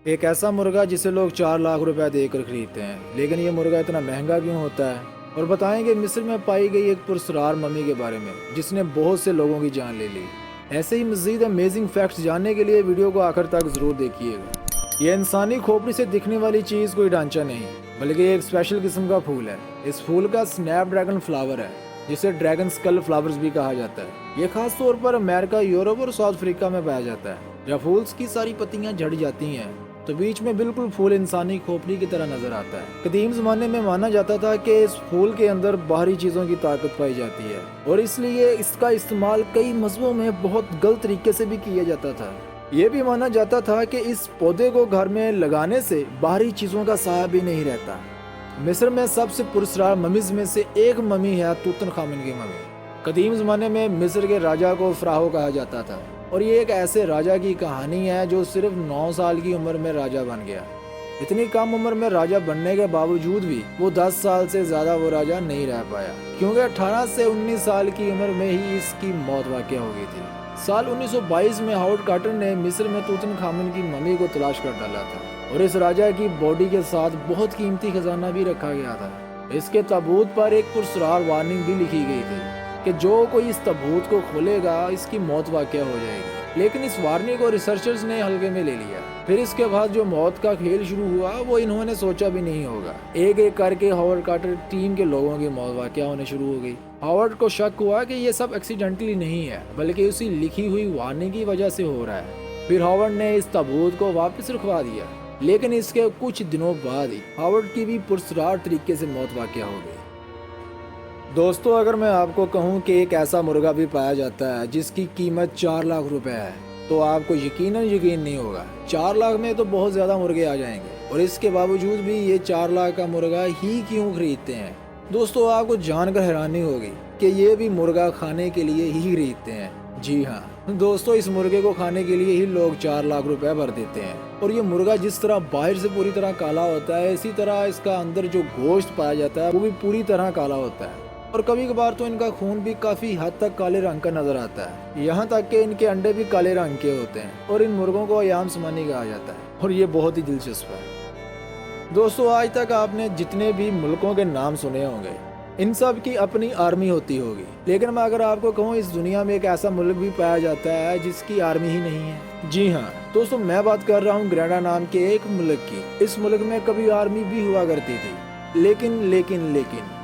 एक ऐसा मुर्गा जिसे लोग 4 लाख रुपए देकर खरीदते हैं, लेकिन ये मुर्गा इतना महंगा क्यों होता है? और बताएंगे मिस्र में पाई गई एक पुरस्कार मम्मी के बारे में जिसने बहुत से लोगों की जान ले ली। ऐसे ही मजीद अमेजिंग फैक्ट्स जानने के लिए वीडियो को आखिर तक जरूर देखिएगा। यह इंसानी खोपड़ी से दिखने वाली चीज कोई ढांचा नहीं, बल्कि एक स्पेशल किस्म का फूल है। इस फूल का स्नैपड्रैगन फ्लावर है, जिसे ड्रैगन स्कल फ्लावर्स भी कहा जाता है। ये खास तौर पर अमेरिका, यूरोप और साउथ अफ्रीका में पाया जाता है। जब फूल्स की सारी पत्तियां झड़ जाती हैं तो बीच में बिल्कुल फूल इंसानी खोपड़ी की तरह नजर आता है। कदीम जमाने में माना जाता था कि इस फूल के अंदर बाहरी चीजों की ताकत पाई जाती है और इसलिए इसका इस्तेमाल कई मजहबों में बहुत गलत तरीके से भी किया जाता था। ये भी माना जाता था कि इस पौधे को घर में लगाने से बाहरी चीजों का साया भी नहीं रहता। मिस्र में सबसे पुरस्कार ममीज में से एक ममी है तूतनखामुन की ममी। कदीम जमाने में मिस्र के राजा को फराहो कहा जाता था और ये एक ऐसे राजा की कहानी है जो सिर्फ 9 साल की उम्र में राजा बन गया। इतनी कम उम्र में राजा बनने के बावजूद भी वो 10 साल से ज्यादा वो राजा नहीं रह पाया, क्योंकि 18 से 19 साल की उम्र में ही इसकी मौत वाक़ हो गई थी। साल 1922 में हावर्ड कार्टर ने मिस्र में तूतनखामुन की मम्मी को तलाश कर डाला था और इस राजा की बॉडी के साथ बहुत कीमती खजाना भी रखा गया था। इसके ताबूत पर एक पुरस्कार वार्निंग भी लिखी गई थी कि जो कोई इस ताबूत को खोलेगा इसकी मौत वाक़ हो जाएगी, लेकिन इस वार्निंग को रिसर्चर्स ने हल्के में ले लिया। फिर इसके बाद जो मौत का खेल शुरू हुआ वो इन्होंने सोचा भी नहीं होगा। एक एक करके हावर्ड कार्टर टीम के लोगों की मौत वाक़ होने शुरू हो गई। हावर्ड को शक हुआ कि ये सब एक्सीडेंटली नहीं है, बल्कि उसी लिखी हुई वार्निंग की वजह से हो रहा है। फिर हावर्ड ने इस ताबूत को वापस रखवा दिया, लेकिन इसके कुछ दिनों बाद ही हावर्ड की भी पुरस्कार तरीके से मौत वाक़ हो गई। दोस्तों, अगर मैं आपको कहूं कि एक ऐसा मुर्गा भी पाया जाता है जिसकी कीमत 4 लाख रुपए है, तो आपको यकीन नहीं होगा। 4 लाख में तो बहुत ज़्यादा मुर्गे आ जाएंगे और इसके बावजूद भी ये 4 लाख का मुर्गा ही क्यों खरीदते हैं। दोस्तों, आपको जानकर हैरानी होगी कि ये भी मुर्गा खाने के लिए ही खरीदते हैं। जी हाँ दोस्तों, इस मुर्गे को खाने के लिए ही लोग 4 लाख रुपए भर देते हैं। और ये मुर्गा जिस तरह बाहर से पूरी तरह काला होता है, इसी तरह इसका अंदर जो गोश्त पाया जाता है वो भी पूरी तरह काला होता है और कभी कभार तो इनका खून भी काफी हद तक काले रंग का नजर आता है। यहाँ तक कि इनके अंडे भी काले रंग के होते हैं और इन मुर्गों को अयाम समानी कहा जाता है और ये बहुत ही दिलचस्प है। दोस्तों, आज तक आपने जितने भी मुल्कों के नाम सुने होंगे, इन सब की अपनी आर्मी होती होगी, लेकिन मैं अगर आपको कहूँ इस दुनिया में एक ऐसा मुल्क भी पाया जाता है जिसकी आर्मी ही नहीं है। जी हाँ दोस्तों, मैं बात कर रहा हूँ ग्रेनाडा नाम के एक मुल्क की। इस मुल्क में कभी आर्मी भी हुआ करती थी, लेकिन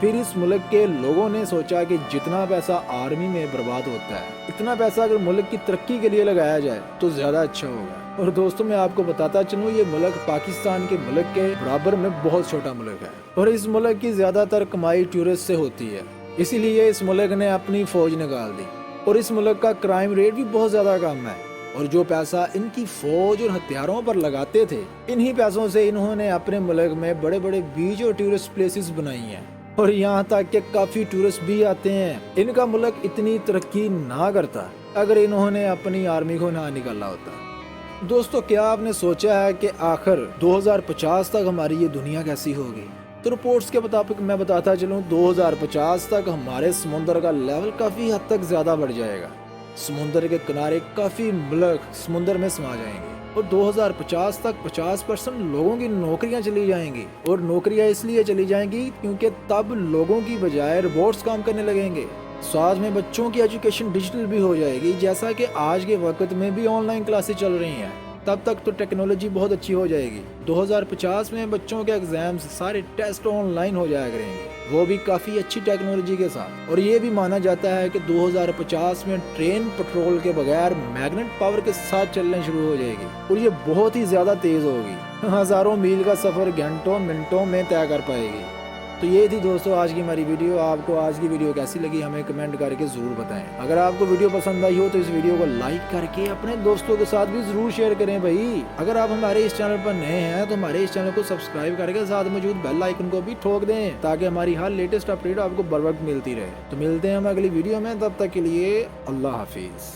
फिर इस मुल्क के लोगों ने सोचा कि जितना पैसा आर्मी में बर्बाद होता है, इतना पैसा अगर मुल्क की तरक्की के लिए लगाया जाए तो ज्यादा अच्छा होगा। और दोस्तों, मैं आपको बताता चलूँ, ये मुल्क पाकिस्तान के मुल्क के बराबर में बहुत छोटा मुल्क है और इस मुल्क की ज्यादातर कमाई टूरिस्ट से होती है। इसीलिए इस मुल्क ने अपनी फौज निकाल दी और इस मुल्क का क्राइम रेट भी बहुत ज्यादा कम है। और जो पैसा इनकी फौज और हथियारों पर लगाते थे, इन्हीं पैसों से इन्होंने अपने मुल्क में बड़े बड़े बीच और टूरिस्ट प्लेसेस बनाई हैं और यहाँ तक कि काफी टूरिस्ट भी आते हैं। इनका मुल्क इतनी तरक्की ना करता अगर इन्होंने अपनी आर्मी को ना निकाला होता। दोस्तों, क्या आपने सोचा है कि आखिर 2050 तक हमारी ये दुनिया कैसी होगी? तो रिपोर्ट्स के मुताबिक मैं बताता चलूँ, 2050 तक हमारे समुद्र का लेवल काफी हद तक ज्यादा बढ़ जाएगा। समुद्र के किनारे काफी मुल्क समुद्र में समा जाएंगे और 2050 तक 50% लोगों की नौकरियां चली जाएंगी। और नौकरियां इसलिए चली जाएंगी क्योंकि तब लोगों की बजाय रोबोट्स काम करने लगेंगे। साथ में बच्चों की एजुकेशन डिजिटल भी हो जाएगी, जैसा कि आज के वक्त में भी ऑनलाइन क्लासेस चल रही हैं। तब तक तो टेक्नोलॉजी बहुत अच्छी हो जाएगी। 2050 में बच्चों के एग्जाम्स सारे टेस्ट ऑनलाइन हो जाया करेंगे, वो भी काफ़ी अच्छी टेक्नोलॉजी के साथ। और ये भी माना जाता है कि 2050 में ट्रेन पेट्रोल के बगैर मैग्नेट पावर के साथ चलने शुरू हो जाएगी और ये बहुत ही ज़्यादा तेज़ होगी। हज़ारों मील का सफ़र घंटों मिनटों में तय कर पाएगी। तो ये थी दोस्तों आज की हमारी वीडियो। आपको आज की वीडियो कैसी लगी हमें कमेंट करके ज़रूर बताएं। अगर आपको वीडियो पसंद आई हो तो इस वीडियो को लाइक करके अपने दोस्तों के साथ भी ज़रूर शेयर करें भाई। अगर आप हमारे इस चैनल पर नए हैं तो हमारे इस चैनल को सब्सक्राइब करके साथ मौजूद बेल आइकन को भी ठोक दें, ताकि हमारी हर लेटेस्ट अपडेट आपको बर वक्त मिलती रहे। तो मिलते हैं हम अगली वीडियो में, तब तक के लिए अल्लाह हाफिज़।